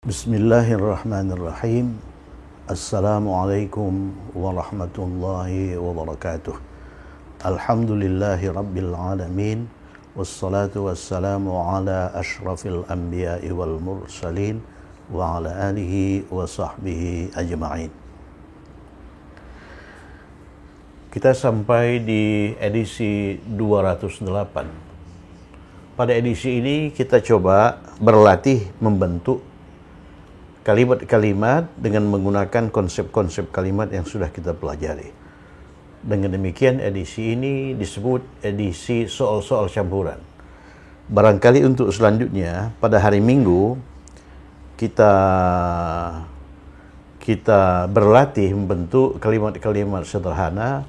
Bismillahirrahmanirrahim. Assalamualaikum warahmatullahi wabarakatuh. Alhamdulillahi rabbil alamin. Wassalatu wassalamu ala ashrafil anbiya'i wal mursalin wa ala alihi wa sahbihi ajma'in. Kita sampai di edisi 208. Pada edisi ini kita coba berlatih membentuk kalimat-kalimat dengan menggunakan konsep-konsep kalimat yang sudah kita pelajari. Dengan demikian edisi ini disebut edisi soal-soal campuran. Barangkali untuk selanjutnya pada hari Minggu kita berlatih membentuk kalimat-kalimat sederhana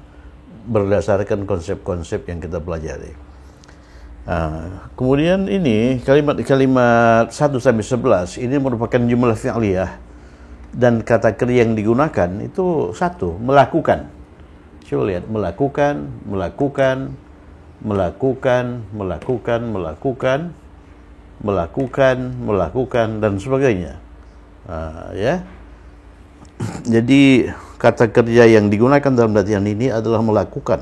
berdasarkan konsep-konsep yang kita pelajari. Kemudian ini kalimat-kalimat 1 sampai 11 ini merupakan jumlah fi'liyah dan kata kerja yang digunakan itu satu, melakukan. Coba lihat, melakukan dan sebagainya. Ya. Jadi kata kerja yang digunakan dalam latihan ini adalah melakukan.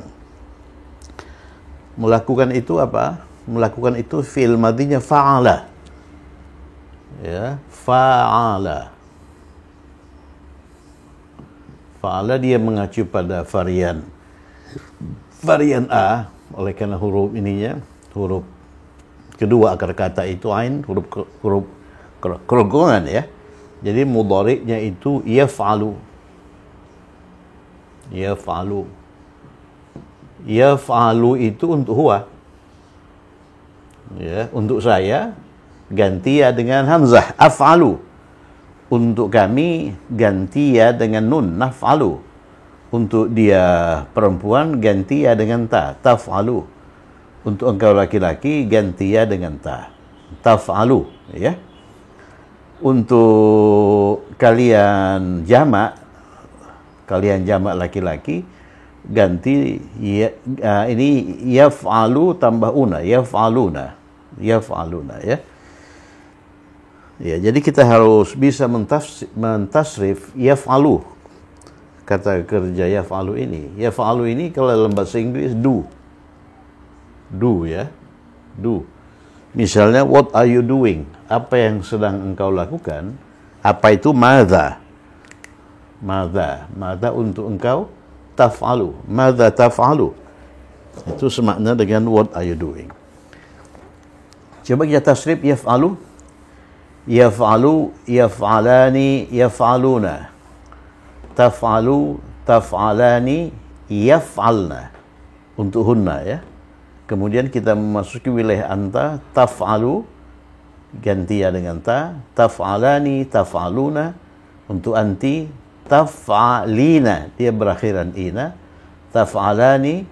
Melakukan itu apa? Melakukan itu fi'il madinya fa'ala. Ya, fa'ala. Fa'ala dia mengacu pada varian A, oleh karena huruf ininya, huruf kedua akar kata itu ain, huruf kerongkongan ya. Jadi mudhari'nya itu yaf'alu. Yaf'alu itu untuk huwa. Ya, untuk saya ganti ya dengan hamzah af'alu. Untuk kami ganti ya dengan nun naf'alu. Untuk dia perempuan ganti ya dengan ta taf'alu. Untuk engkau laki-laki ganti ya dengan ta taf'alu, ya. Untuk kalian jamak laki-laki ganti ya, ini yaf'alu tambah una, yaf'aluna ya. Ya, jadi kita harus bisa mentasrif yaf'alu. Kata kerja yaf'alu ini. Yaf'alu ini kalau dalam bahasa Inggris do ya. Do. Misalnya what are you doing? Apa yang sedang engkau lakukan? Apa itu madza? Madza untuk engkau taf'alu. Madza taf'alu? Itu semakna dengan what are you doing. Coba kita tasrif yaf'alu. Yaf'alu, yaf'alani, yaf'aluna. Taf'alu, taf'alani, yaf'alna. Untuk hunna ya. Kemudian kita memasuki wilayah anta, taf'alu, ganti ya dengan ta. Taf'alani, taf'aluna. Untuk anti, taf'alina, dia berakhiran ina. Taf'alani,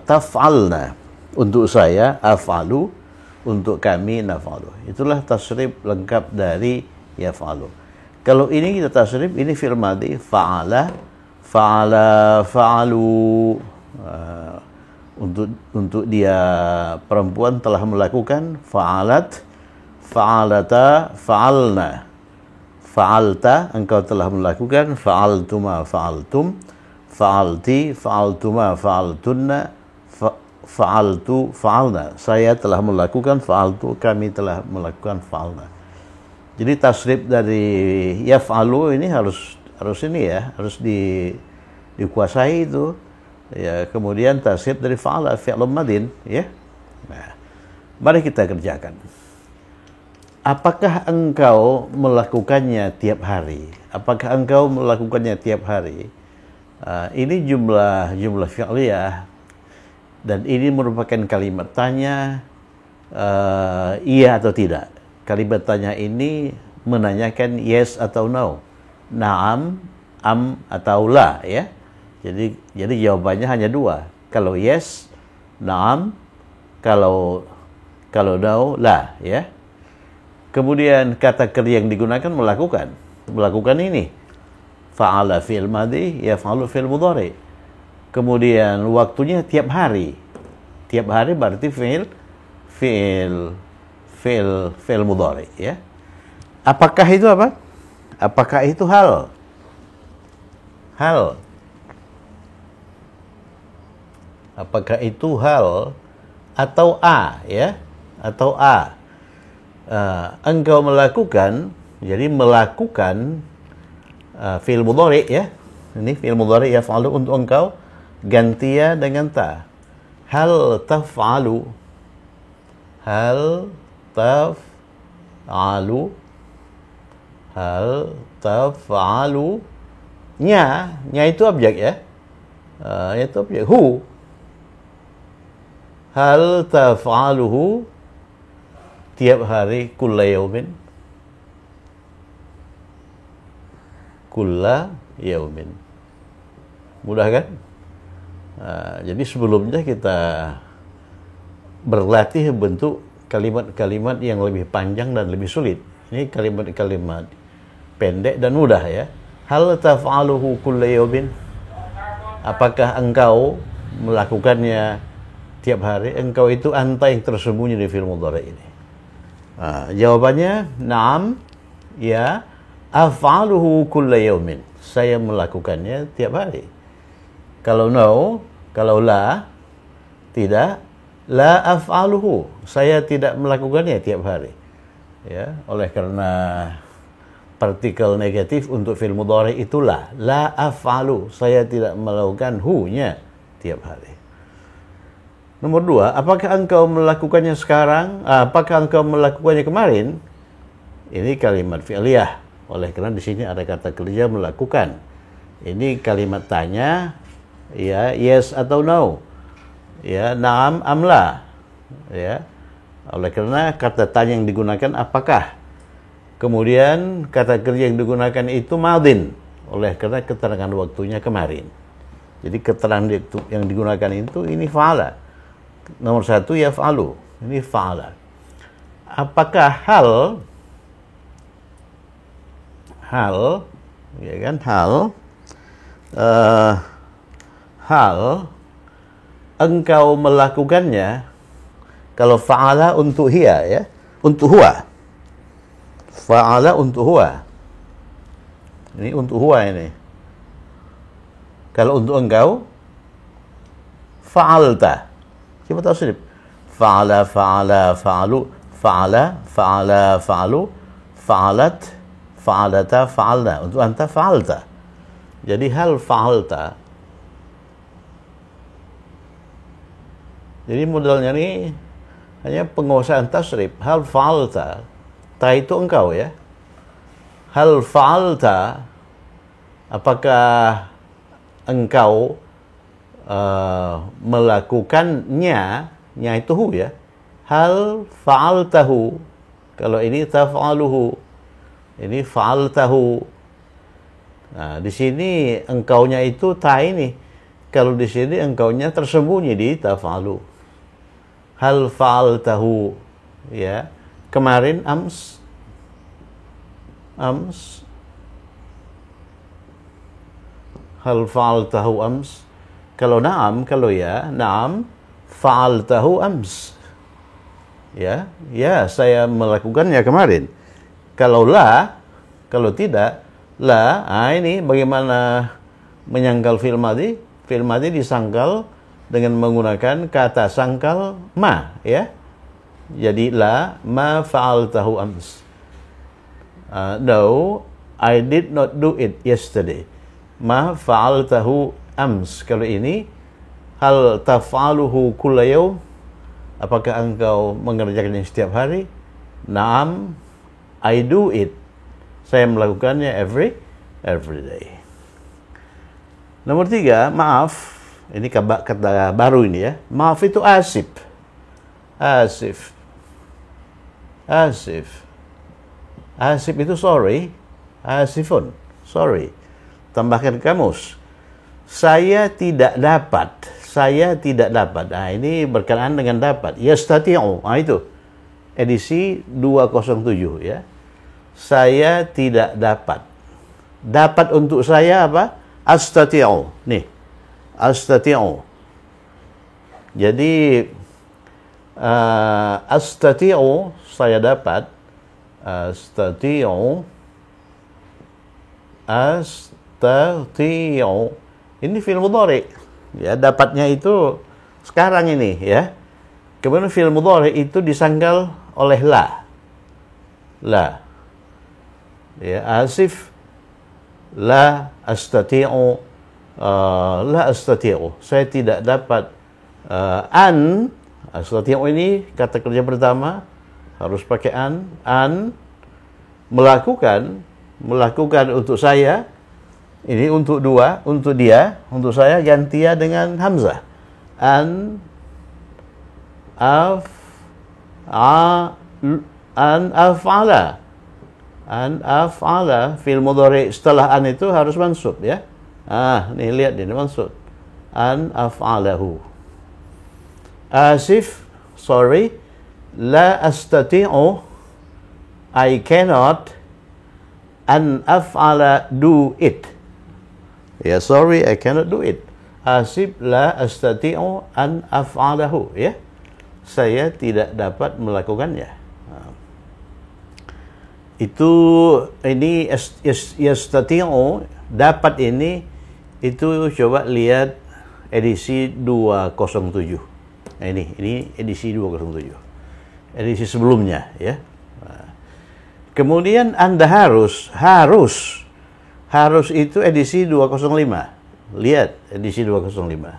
taf'alna. Untuk saya af'alu, untuk kami naf'alu. Itulah tasrif lengkap dari yaf'alu. Kalau ini kita tasrif, ini fi'il madhi, fa'ala, fa'alu. Untuk dia perempuan telah melakukan, fa'alat, fa'alata, fa'alna. Fa'alta, engkau telah melakukan, fa'altuma, fa'altum, fa'alti, fa'altuma, fa'altunna, fa'altu, fa'alna. Saya telah melakukan, fa'altu, kami telah melakukan, fa'alna. Jadi tasrif dari yaf'alu ini harus ini ya, harus dikuasai itu. Ya, kemudian tasrif dari fa'ala, fi'lun madin, ya. Nah, mari kita kerjakan. Apakah engkau melakukannya tiap hari? Apakah engkau melakukannya tiap hari? Ini jumlah fi'liyah. Dan ini merupakan kalimat tanya, iya atau tidak. Kalimat tanya ini menanyakan yes atau no, na'am, am atau la, ya. Jadi jawabannya hanya dua. Kalau yes, na'am, kalau no, la, ya. Kemudian kata kerja yang digunakan melakukan ini. Fa'ala fi'il madhi, yaf'alu fi'il mudhari. Kemudian waktunya tiap hari. Tiap hari berarti fi'il mudhari ya. Apakah itu apa? Apakah itu hal? Hal. Apakah itu hal atau a, ya? Atau a. Engkau melakukan, jadi melakukan fi'il mudhari, ya. Ini fi'il mudhari yaf'alu untuk engkau, gantian dengan ta. Hal taf'alu. Hal taf'alu. Hal taf'alu. Nya itu objek, ya. Itu objek. Hu. Hal taf'aluhu tiap hari kulla yaumin. Kulla yaumin. Mudah kan? Jadi sebelumnya kita berlatih bentuk kalimat-kalimat yang lebih panjang dan lebih sulit. Ini kalimat-kalimat pendek dan mudah, ya. Hal taf'aluhu kulla yaumin. Apakah engkau melakukannya tiap hari? Engkau itu anta yang tersembunyi di fi'il mudhari ini. Jawabannya na'am, ya, af'aluhu kulla yaumin. Saya melakukannya tiap hari. Kalau no, kalau la, tidak, la af'aluhu. Saya tidak melakukannya tiap hari. Ya, oleh karena partikel negatif untuk fi'il mudhari itulah la af'alu. Saya tidak melakukan hu-nya tiap hari. Nomor 2, apakah engkau melakukannya sekarang? Apakah engkau melakukannya kemarin? Ini kalimat fi'liyah. Oleh karena di sini ada kata kerja melakukan. Ini kalimat tanya, ya, yes atau no. Ya, na'am amla. Ya. Oleh karena kata tanya yang digunakan apakah. Kemudian kata kerja yang digunakan itu madin. Oleh karena keterangan waktunya kemarin. Jadi keterangan yang digunakan itu ini fa'ala. Nomor 1 yaf'alu. Ini fa'ala. Apakah hal, ya kan, hal engkau melakukannya? Kalau fa'ala untuk hiya, ya, untuk huwa. Fa'ala untuk huwa. Ini untuk huwa ini. Kalau untuk engkau, fa'alta. Coba tasrif. Fa'ala, fa'ala, fa'alu, fa'ala, fa'ala, fa'alu, fa'alat, fa'alata, fa'alna. Untuk anta, fa'alta. Jadi hal fa'alta. Jadi modelnya ini hanya penguasaan tasrif. Hal fa'alta. Ta itu engkau, ya. Hal fa'alta. Apakah engkau melakukannya, nya itu hu, ya. Hal fa'altahu. Kalau ini taf'aluhu. Ini fa'altahu. Nah, di sini engkaunya itu ta ini. Kalau di sini engkaunya tersembunyi di taf'alu. Hal fa'altahu, ya. Kemarin ams. Hal fa'altahu ams. Kalau na'am, kalau ya, na'am fa'altahu ams. Ya, saya melakukannya kemarin. Kalau la, kalau tidak, la, ini bagaimana menyangkal fi'il madhi? Fi'il madhi disangkal dengan menggunakan kata sangkal ma, ya. Jadi la ma fa'altahu ams. No, I did not do it yesterday. Ma fa'altahu ams. Kalau ini hal taf'aluhu kulla yaum. Apakah engkau mengerjakannya setiap hari? Naam, I do it. Saya melakukannya every day. Nomor 3, maaf. Ini kata baru ini, ya. Maaf itu asif. Asif itu sorry. Asifun, sorry. Tambahkan kamus. Saya tidak dapat. Nah, ini berkenaan dengan dapat. Yastati'u. Nah, itu. Edisi 207, ya. Saya tidak dapat. Dapat untuk saya apa? Astati'u. Nih. Astati'u. Jadi astati'u, saya dapat. Astati'u. Astati'u. Ini fi'il mudhari. Ya, dapatnya itu sekarang ini, ya. Kemudian fi'il mudhari itu disangkal oleh la. La. Ya, asif. La astati'u. La astati'u. Saya tidak dapat. An. Astati'u ini kata kerja pertama. Harus pakai an. An. Melakukan untuk saya. Ini untuk dua, untuk dia, untuk saya ganti ya dengan hamzah. An af'ala. An af'ala fil mudhari setelah an itu harus mansub, ya. Nih lihat ini mansub. An af'alahu. Asif, sorry, la astati'u, I cannot, an af'ala, do it. Ya, sorry, I cannot do it. Asif, la astati'u an af'alahu. Ya, saya tidak dapat melakukannya. Itu ini yastati'u, dapat ini, itu coba lihat edisi 207. Nah, ini edisi 207. Edisi sebelumnya, ya. Kemudian Anda harus itu edisi 205. Lihat edisi 205.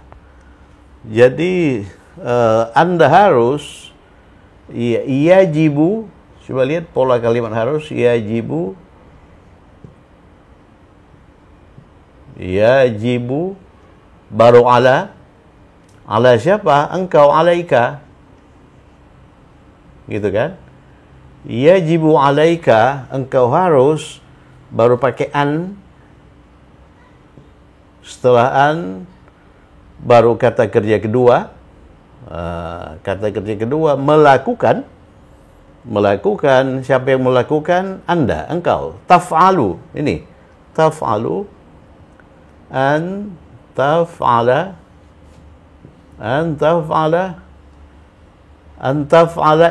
Jadi Anda harus yajibu, coba lihat pola kalimat harus, yajibu baru ala siapa? Engkau, alaika, gitu kan? Yajibu alaika, engkau harus, baru pakai an. Setelah an baru kata kerja kedua. Kata kerja kedua melakukan. Siapa yang melakukan? Anda, engkau. Taf'alu, ini taf'alu, an taf'ala,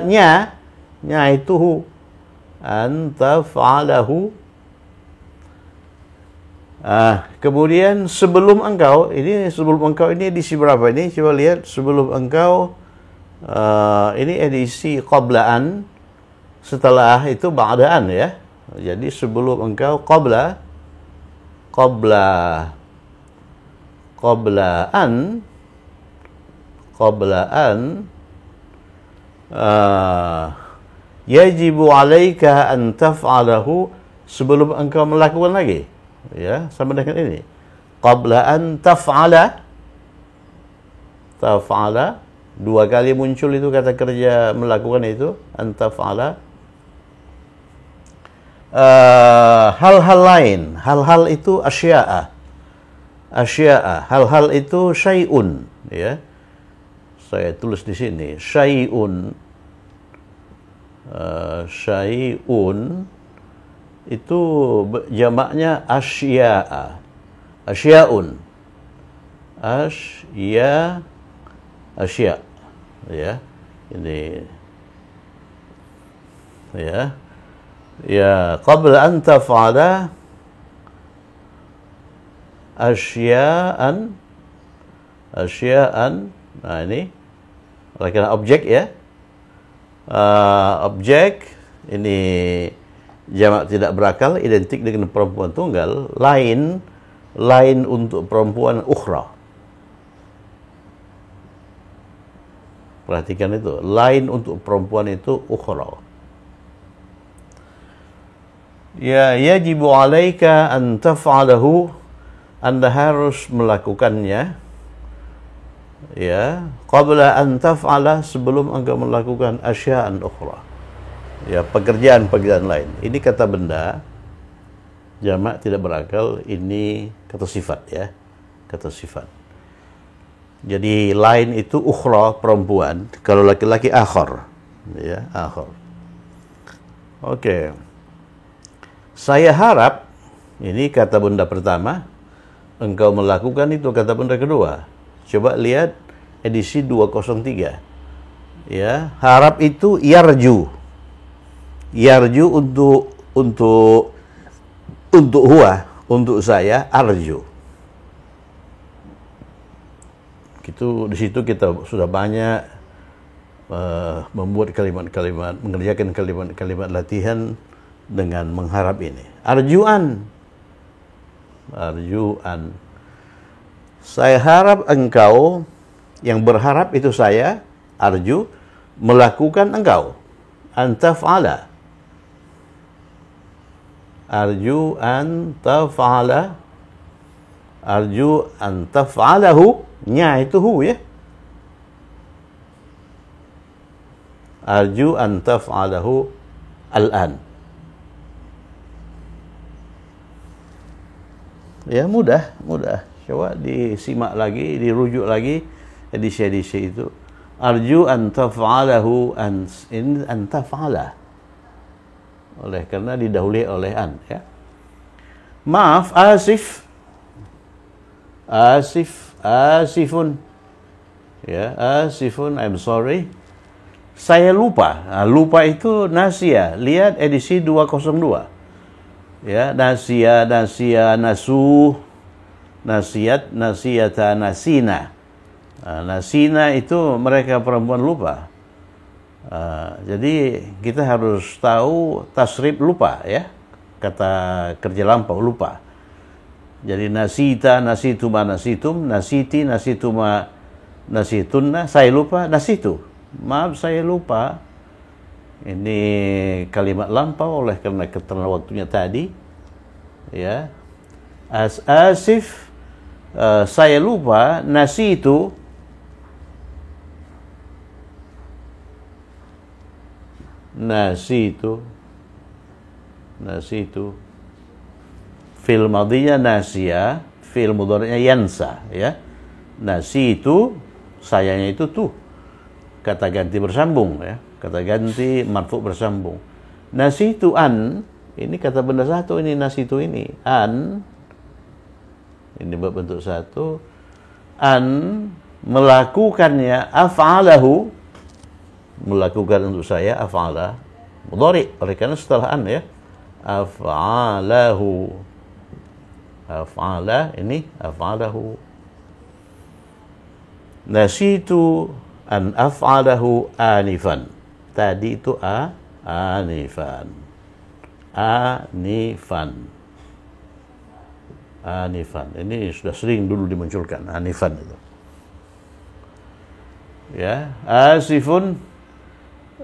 nya itu hu, an taf'alahu. Kemudian sebelum engkau ini edisi berapa ini? Coba lihat sebelum engkau. Ini edisi qablaan, setelah itu ba'daan, ya. Jadi sebelum engkau, qablaan, yajibu alaika an taf'alahu, sebelum engkau melakukan lagi. Ya, sama dengan ini. Qabla an taf'ala. Dua kali muncul itu kata kerja melakukan itu. An taf'ala. Hal-hal lain. Hal-hal itu asya'a. Hal-hal itu syai'un. Ya. Saya tulis di sini. Syai'un. Syai'un. Itu jamaknya asya'a. Asya'un. Asya. Ya. Ini. Ya, qabla an taf'ala asya'an. Nah, ini kira objek, ya. Objek ini jamak tidak berakal, identik dengan perempuan tunggal. Lain untuk perempuan ukhra. Perhatikan itu. Lain untuk perempuan itu ukhra. Ya, yajibu alaika an taf'alahu. Anda harus melakukannya. Ya, qabla an taf'ala, sebelum engkau melakukan asya'an ukhra. Ya, pekerjaan lain. Ini kata benda, jamak tidak berakal, ini kata sifat, ya. Kata sifat. Jadi lain itu ukhra, perempuan. Kalau laki-laki akhar. Ya, akhar. Oke. Saya harap, ini kata benda pertama, engkau melakukan itu kata benda kedua. Coba lihat edisi 203. Ya, harap itu yarju. Yarju untuk huwa, untuk saya arju. Di situ kita sudah banyak membuat kalimat-kalimat, mengerjakan kalimat-kalimat latihan dengan mengharap ini. Arjuan. Saya harap engkau, yang berharap itu saya, arju, melakukan engkau. Antaf'ala. Arju an taf'ala. Arju an taf'alahu. Nya itu hu ya. Arju an taf'alahu al-an. Ya, mudah. Coba disimak lagi, dirujuk lagi edisi-edisi itu. Arju an taf'alahu an taf'ala. Oleh karena didahului oleh an ya. Maaf, asifun. Ya, asifun, I'm sorry. Saya lupa. Lupa itu nasia. Lihat edisi 202. Ya, nasia, nasu, nasiat, nasiata, nasina. Nasina itu mereka perempuan lupa. Jadi kita harus tahu tasrif lupa ya. Kata kerja lampau lupa. Jadi nasita, nasituma, nasitum, nasiti, nasituma, nasitunna. Saya lupa, nasitu. Maaf, saya lupa. Ini kalimat lampau oleh karena keterlaluan waktunya tadi. Ya. Asif, saya lupa, nasitu. Nasitu. Fil madhinya nasia, fil mudhari'nya yansa ya. Nasitu, sayanya itu tuh. Kata ganti bersambung ya. Kata ganti marfu bersambung. Nasitu an, ini kata benda satu, ini nasitu ini. An, ini berbentuk satu. An, melakukannya, af'alahu, melakukan untuk saya, af'ala. Mudhari, oleh karena setelah an ya. Af'alahu. Af'ala, ini af'alahu. Nasitu an af'alahu anifan. Tadi itu anifan. Ini sudah sering dulu dimunculkan anifan itu. Ya, asifun,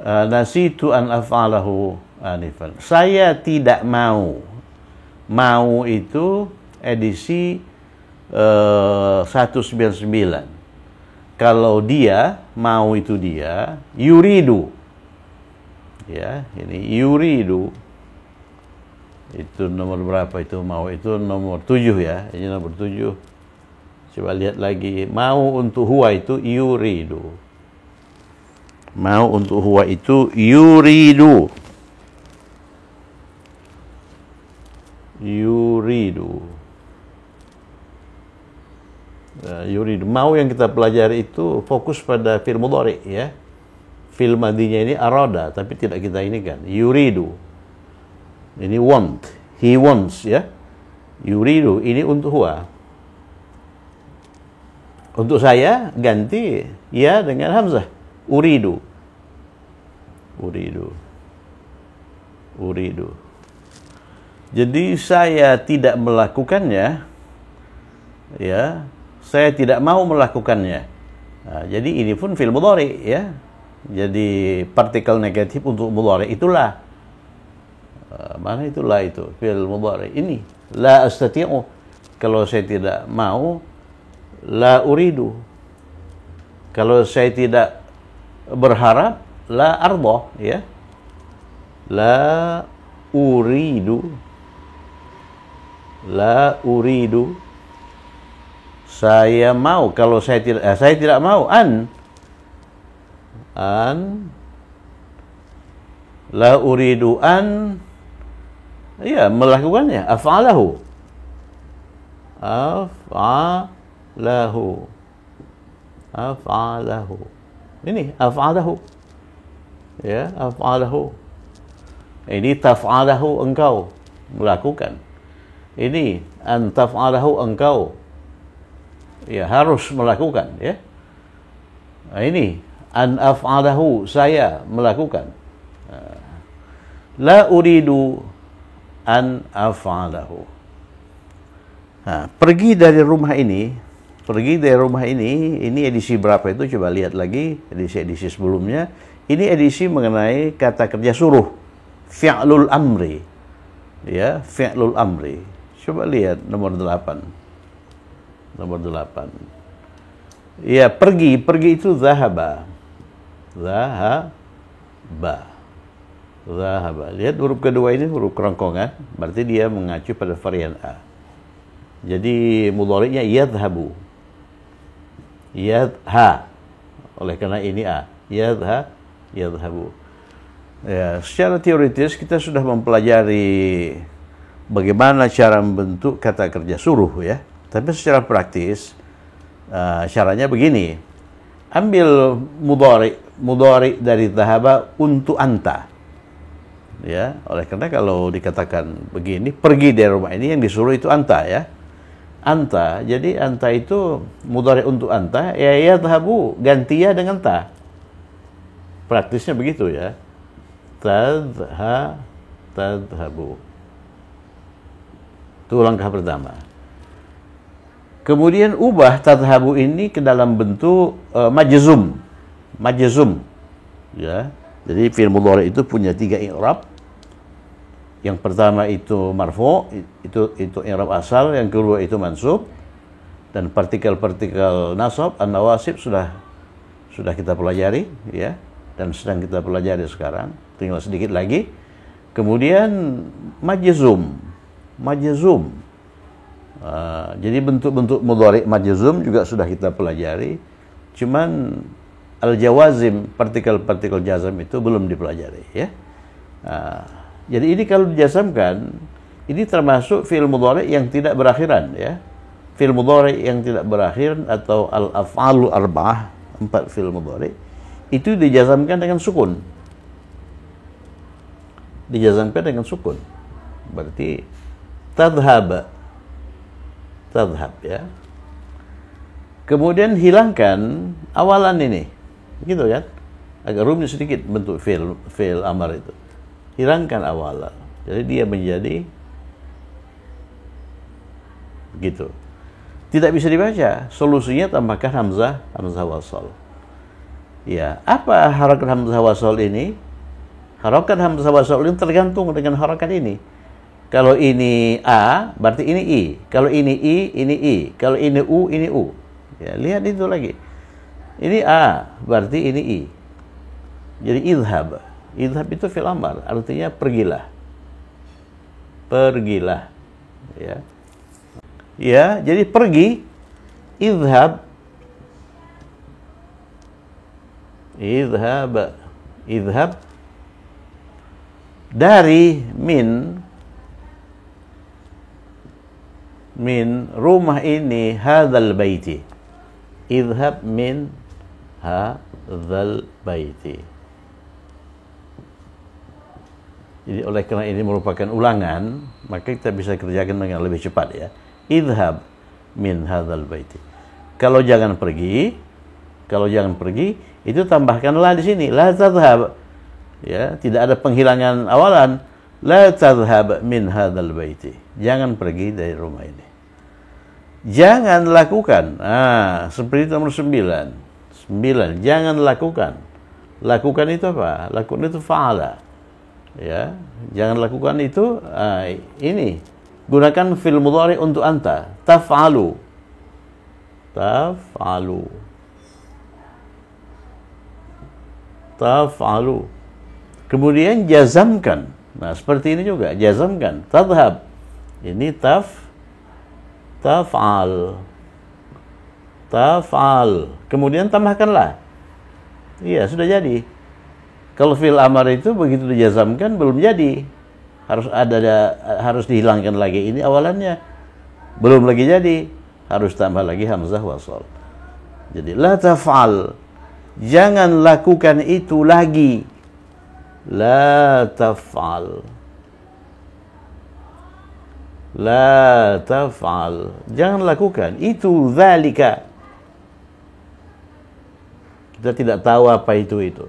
nasitu an af'alahu anifan. Saya tidak mau. Mau itu edisi 199. Kalau dia, mau itu dia, yuridu. Ya, ini yuridu. Itu nomor berapa itu mau? Itu nomor 7 ya. Ini nomor 7. Coba lihat lagi. Mau untuk huwa itu yuridu. Mau untuk huwa itu yuridu. Yuridu. Yuridu. Mau yang kita pelajari itu fokus pada fi'il mudhari ya. Fi'il madhinya ini arada, tapi tidak kita ini kan. Yuridu. Ini want. He wants ya. Yuridu. Ini untuk huwa. Untuk saya ganti ya dengan hamzah. Uridu. Jadi saya tidak melakukannya. Ya. Saya tidak mau melakukannya. Nah, jadi ini pun fi'il mudhari ya. Jadi partikel negatif untuk mudhari itulah. Mana itulah itu fi'il mudhari ini. La astati'u. Kalau saya tidak mau, la uridu. Kalau saya tidak berharap, la arda ya. La uridu. Saya mau. Kalau saya tidak mau. An la uridu an, ya, melakukannya. Af'alahu. Ini af'alahu. Ya, af'alahu. Ini taf'alahu, engkau melakukan. Ini an taf'alahu, engkau ya harus melakukan, ya. Nah, ini an af'alahu, saya melakukan. La uridu an af'alahu. Nah, pergi dari rumah ini, ini edisi berapa itu? Coba lihat lagi edisi sebelumnya. Ini edisi mengenai kata kerja suruh, fi'lul amri, ya, fi'lul amri. Coba lihat nomor 8. Nomor 8. Ya, pergi itu zahaba. Zahaba. Lihat huruf kedua ini huruf kerongkongan, berarti dia mengacu pada varian A. Jadi mudhari'nya yadhhabu. Yadha. Oleh karena ini A. Yadhhabu. Ya, secara teoritis kita sudah mempelajari bagaimana cara membentuk kata kerja suruh, ya. Tapi secara praktis caranya begini. Ambil mudhari dari dhahaba untuk anta. Ya, oleh karena kalau dikatakan begini, pergi dari rumah ini, yang disuruh itu anta, ya. Anta. Jadi anta itu mudhari untuk anta, ya yadhhabu, ganti ya dengan ta. Praktisnya begitu, ya. Tadhabu. Itu langkah pertama. Kemudian ubah tadhabu ini ke dalam bentuk majzum. Ya. Jadi fi'il mudhari itu punya 3 i'rab. Yang pertama itu marfu, itu i'rab asal, yang kedua itu mansub, dan partikel-partikel nasab, an-nawasib sudah kita pelajari, ya, dan sedang kita pelajari sekarang, tinggal sedikit lagi. Kemudian majzum. Jadi bentuk-bentuk mudhari majzum juga sudah kita pelajari, cuman al-jawazim, partikel-partikel jazam itu belum dipelajari, ya. Jadi ini kalau dijazamkan, ini termasuk fi'il mudhari yang tidak berakhiran, ya. Fi'il mudhari yang tidak berakhiran atau al-af'alu arba'ah, 4 fi'il mudhari, itu dijazamkan dengan sukun. Berarti tadhhab, ya. Kemudian hilangkan awalan ini. Gitu kan? Agak rumit sedikit bentuk fi'il amar itu. Hilangkan awalan. Jadi dia menjadi gitu. Tidak bisa dibaca. Solusinya tambahkan hamzah wasal. Ya, apa harakat hamzah wasal ini? Harakat hamzah wasal ini tergantung dengan harakat ini. Kalau ini A, berarti ini I. Kalau ini I, ini I. Kalau ini U, ini U. Ya, lihat itu lagi. Ini A, berarti ini I. Jadi idhhab. Idhhab itu fi'il amar, artinya pergilah. Ya. Ya, jadi pergi, idhhab. Dari min rumah ini, hadzal baiti. Idhhab min hadzal baiti. Jadi oleh karena ini merupakan ulangan, maka kita bisa kerjakan dengan lebih cepat, ya. Idhhab min hadzal baiti. Kalau jangan pergi, itu tambahkanlah di sini la tadhhab. Ya, tidak ada penghilangan awalan. La tadhhab min hadzal baiti. Jangan pergi dari rumah ini. Jangan lakukan. Seperti nomor 9. Jangan lakukan. Lakukan itu apa? Lakukan itu fa'ala. Ya, jangan lakukan itu. Ini gunakan fi'il mudhari untuk anta. Taf'alu. Kemudian jazamkan. Nah, seperti ini juga, jazamkan. Tadhhab. Ini taf'al. Kemudian tambahkanlah. Iya, sudah jadi. Kalau fi'il amar itu begitu dijazamkan belum jadi. Harus dihilangkan lagi ini awalannya. Belum lagi jadi. Harus tambah lagi hamzah wasal. Jadi la taf'al. Jangan lakukan itu lagi. La taf'al. La taf'al. Jangan lakukan. Itu dzalika. Kita tidak tahu apa itu.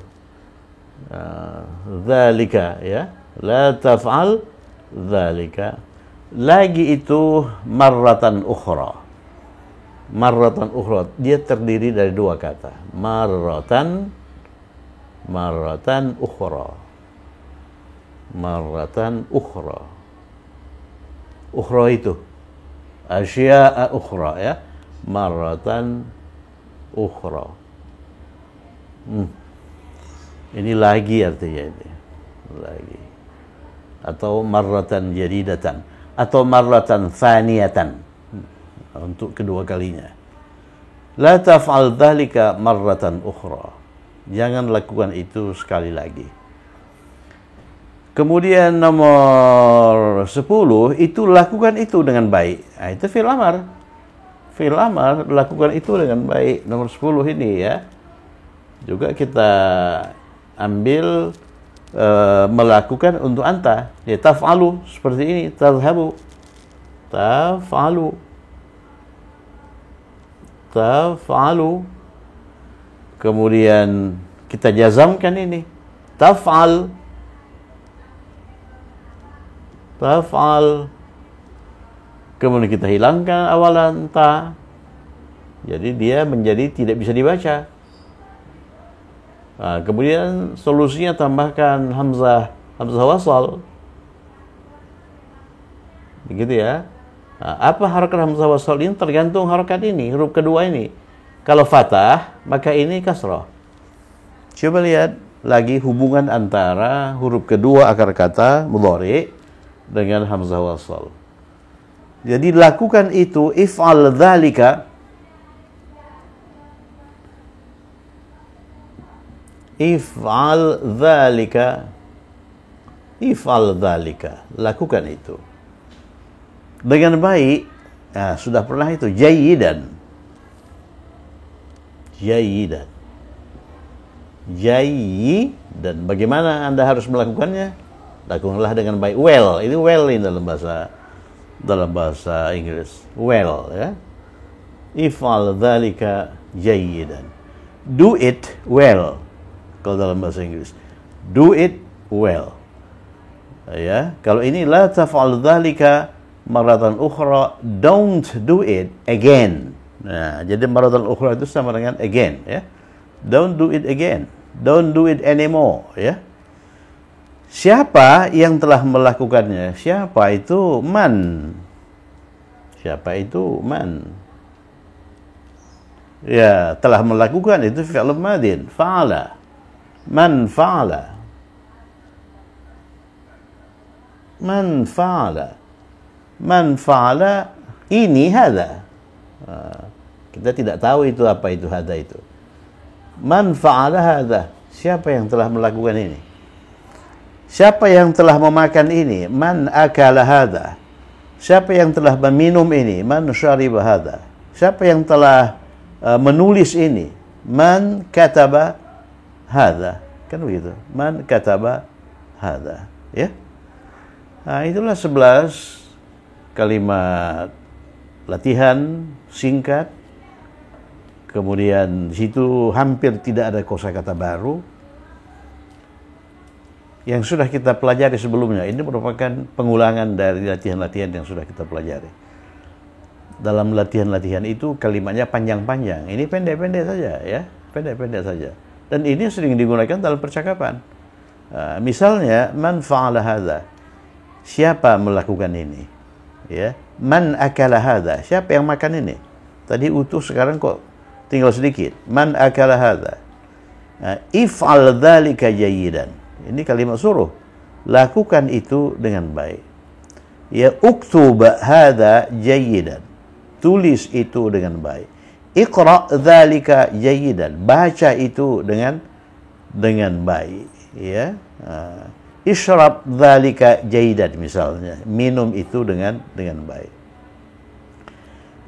Dzalika, ya. La taf'al dzalika. Lagi itu marratan ukhra. Marratan ukhra. Dia terdiri dari dua kata. Marratan ukhra. Marratan ukhra. Ukhra itu asya'a ukhra, ya. Marratan ukhra. Ini lagi artinya ini. Lagi. Atau marratan jadidatan. Atau marratan thaniyatan. Untuk kedua kalinya. La taf'al dzalika marratan ukhra. Jangan lakukan itu sekali lagi. Kemudian nomor 10, itu lakukan itu dengan baik. Nah, itu fi'il amar. Fi'il amar, lakukan itu dengan baik. Nomor 10 ini, ya. Juga kita ambil melakukan untuk anta. Ya, taf'alu, seperti ini. Tadhhabu. Taf'alu. Taf'alu. Kemudian kita jazamkan ini. Taf'al. Taf'al. Kemudian kita hilangkan awalan ta. Jadi dia menjadi tidak bisa dibaca. Nah, kemudian solusinya tambahkan hamzah wasal. Begitu, ya. Nah, apa harakat hamzah wasal ini tergantung harakat ini, huruf kedua ini. Kalau fathah, maka ini kasrah. Coba lihat lagi hubungan antara huruf kedua akar kata mudhari dengan hamzah wasal. Jadi lakukan itu, if'al dzalika. If'al dzalika. If'al dzalika. Lakukan itu. Dengan baik. Nah, sudah pernah itu. Jayyidan. Jayyidan. Jayyidan. Bagaimana Anda harus melakukannya? Lakukanlah dengan baik. Well. Ini well ini dalam bahasa Inggris. Well, ya. If'al dzalika jayyidan. Do it well. Kalau dalam bahasa Inggris. Do it well. Ya, kalau ini la taf'al dzalika maratan ukhra, don't do it again. Nah, jadi maratan ukhra itu sama dengan again, ya. Don't do it again. Don't do it anymore, ya. Siapa yang telah melakukannya? Siapa itu? Man. Siapa itu? Man. Ya, telah melakukan itu fi'il madin, fa'ala. Man fa'ala. Man fa'ala. Man fa'ala ini hada. Kita tidak tahu itu apa itu hada itu. Man fa'ala hada. Siapa yang telah melakukan ini? Siapa yang telah memakan ini? Man akala hada. Siapa yang telah meminum ini? Man syariba hada. Siapa yang telah menulis ini? Man kataba hada. Kan begitu. Man kataba hada. Ya. Nah, itulah 11 kalimat latihan singkat. Kemudian di situ hampir tidak ada kosakata baru yang sudah kita pelajari sebelumnya. Ini merupakan pengulangan dari latihan-latihan yang sudah kita pelajari. Dalam latihan-latihan itu kalimatnya panjang-panjang. Ini pendek-pendek saja, ya. Pendek-pendek saja. Dan ini sering digunakan dalam percakapan. Misalnya, man fa'ala hadza. Siapa melakukan ini? Ya. Man akala hadza. Siapa yang makan ini? Tadi utuh, sekarang kok tinggal sedikit. Man akala hadza. If'al dzalika jayyidan. Ini kalimat suruh. Lakukan itu dengan baik. Ya, uktub hadza jayyidan. Tulis itu dengan baik. Iqra dzalika jayyidan. Baca itu dengan baik, ya. Ishrab dzalika jayyidan misalnya. Minum itu dengan baik.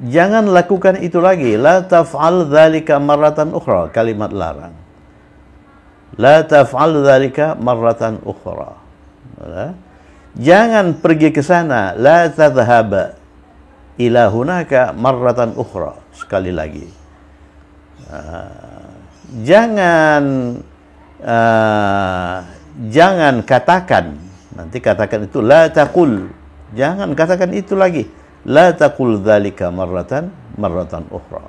Jangan lakukan itu lagi. La taf'al dzalika marratan ukhra. Kalimat larang. La taf'al dzalika marratan ukhra. Jangan pergi ke sana. La tadhhab ila hunaka marratan ukhra. Sekali lagi. Jangan katakan. Nanti katakan itu la taqul. Jangan katakan itu lagi. La taqul dzalika marratan ukhra.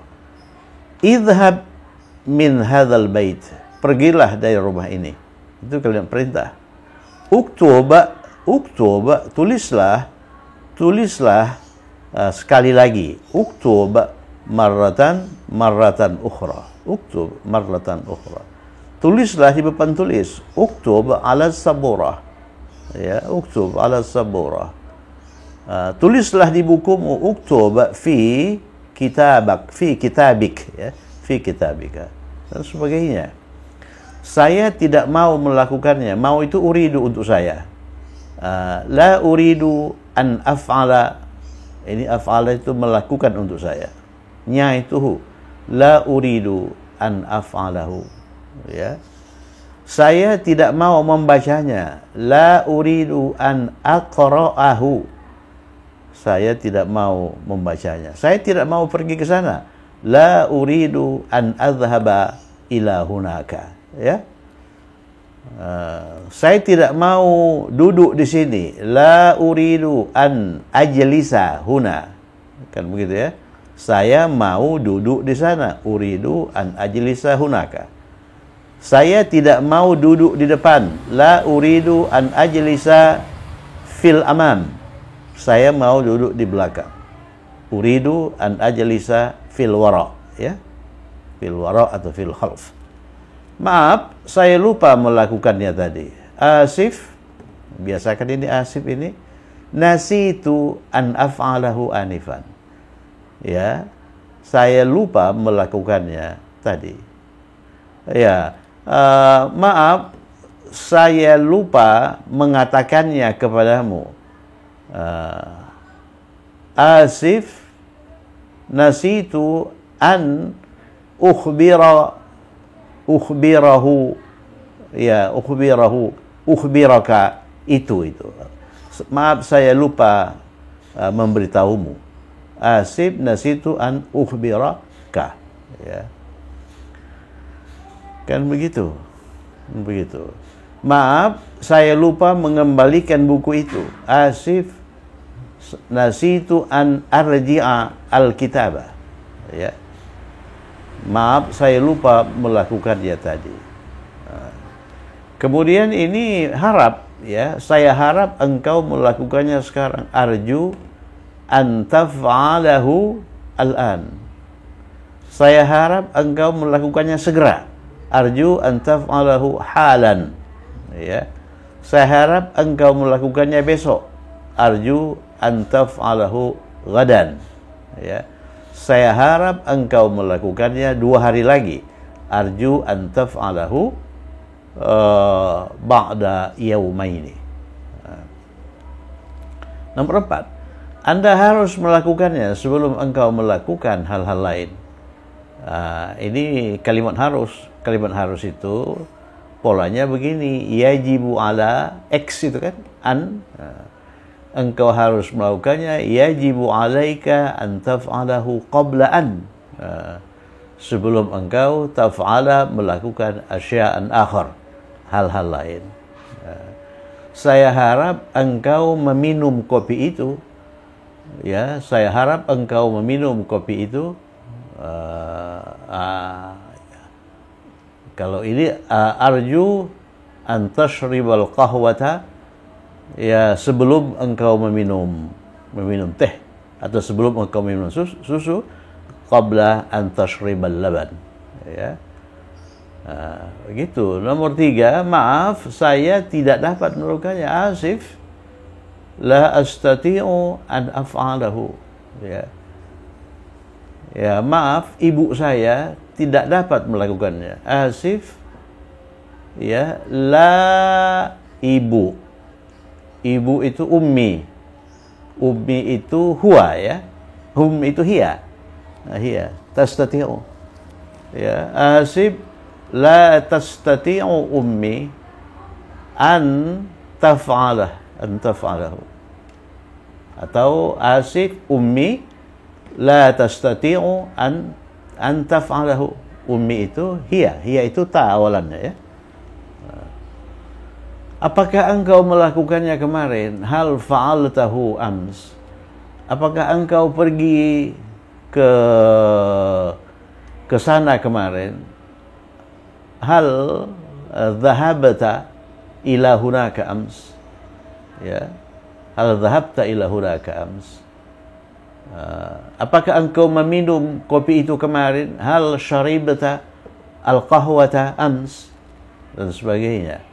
Idhhab min hadzal bait. Pergilah dari rumah ini. Itu kalimat perintah. Uktuba, tulislah sekali lagi. Uktuba marratan ukhra. Uktub marratan ukhra. Tulislah di papan tulis. Uktub ala saburah. Ya, uktub ala saburah. Tulislah di bukumu. Uktub fi kitabik, ya, fi kitabika dan sebagainya. Saya tidak mau melakukannya. Mau itu uridu untuk saya. La uridu an af'ala. Ini af'ala itu melakukan untuk saya. Nya itu la uridu an af'alahu. Ya. Saya tidak mau membacanya. La uridu an aqra'ahu. Saya tidak mau membacanya. Saya tidak mau pergi ke sana. La uridu an adhhaba ila hunaka. Ya. Saya tidak mau duduk di sini. La uridu an ajlisa huna. Kan begitu ya. Saya mau duduk di sana. Uridu an ajlisa hunaka. Saya tidak mau duduk di depan. La uridu an ajlisa fil amam. Saya mau duduk di belakang. Uridu an ajlisa fil wara, ya. Fil wara atau fil khalf. Maaf, saya lupa melakukannya tadi. Asif, biasakan ini asif ini. Nasitu an af'alahu anifan. Ya, saya lupa melakukannya tadi. Ya, maaf, saya lupa mengatakannya kepadamu. Asif, nasitu an ukhbiraka itu. Maaf, saya lupa memberitahumu. Asif nasitu an ukhbiraka, ya. Kan begitu. Maaf, saya lupa mengembalikan buku itu. Asif nasitu an arji'a al-kitaba, ya. Maaf, saya lupa melakukannya tadi. Kemudian ini harap, ya, saya harap engkau melakukannya sekarang. Arju an taf'alahu al-an. Saya harap engkau melakukannya segera. Arju an taf'alahu halan. Ya. Saya harap engkau melakukannya besok. Arju an taf'alahu gadan. Ya. Saya harap engkau melakukannya 2 hari lagi. Arju an taf'alahu ba'da yaumaini. Nomor 4, Anda harus melakukannya sebelum engkau melakukan hal-hal lain. Ini kalimat harus. Kalimat harus itu polanya begini. Yajibu ala X itu kan, an. Engkau harus melakukannya. Yajibu alaika an taf'alahu qabla an. Sebelum engkau taf'ala melakukan asya'an akhar, hal-hal lain. Saya harap engkau meminum kopi itu. Ya, saya harap engkau meminum kopi itu. Kalau ini arju an tashribal qahwata, ya, sebelum engkau meminum teh atau sebelum engkau minum susu, qabla an tashribal laban, ya. Begitu. Nomor 3, maaf, saya tidak dapat melakukannya. Asif, la astati'u an af'alahu, ya. Ya, maaf, ibu saya tidak dapat melakukannya. Asif, ya, la ibu. Ibu itu ummi. Ummi itu huwa, ya. Hum itu hiya. Hiya. Tastati'u. Ya, asif, la tastati'u ummi an taf'alahu. Atau asif ummi la tastati'u an taf'alahu. Ummi itu hiya itu ta awalannya ya. Apakah engkau melakukannya kemarin? Hal fa'altahu ams. Apakah engkau pergi ke sana kemarin? Hal dhahabta ila hunaka ams. Ya. Hal dhahabta ila hunaka ams. Apakah engkau meminum kopi itu kemarin? Hal syaribta al-qahwata ams, dan sebagainya.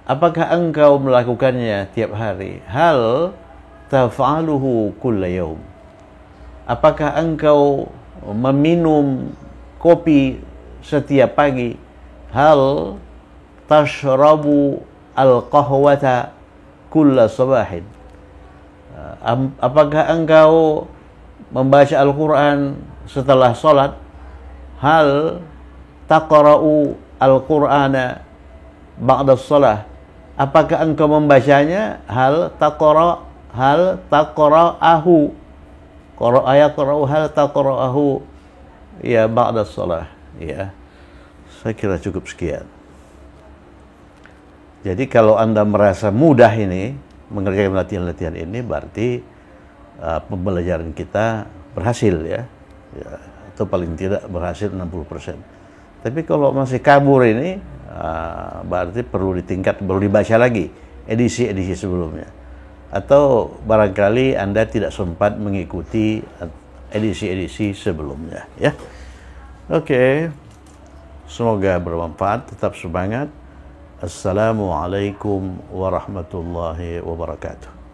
Apakah engkau melakukannya tiap hari? Hal taf'aluhu kulla yaum. Apakah engkau meminum kopi setiap pagi? Hal tashrabu al-qahwata kulla sabahin. Apakah engkau membaca Al-Quran setelah salat? Hal taqra'u al-Qur'ana ba'da salah. Apakah engkau membacanya? Hal taqra'ahu. Hal taqra'ahu ya ba'da salah. Ya. Saya kira cukup sekian. Jadi kalau Anda merasa mudah ini mengerjakan latihan-latihan ini, berarti pembelajaran kita berhasil ya. Atau paling tidak berhasil 60%. Tapi kalau masih kabur ini, berarti perlu dibaca lagi edisi-edisi sebelumnya. Atau barangkali Anda tidak sempat mengikuti edisi-edisi sebelumnya ya. Oke. Semoga bermanfaat, tetap semangat. Assalamualaikum warahmatullahi wabarakatuh.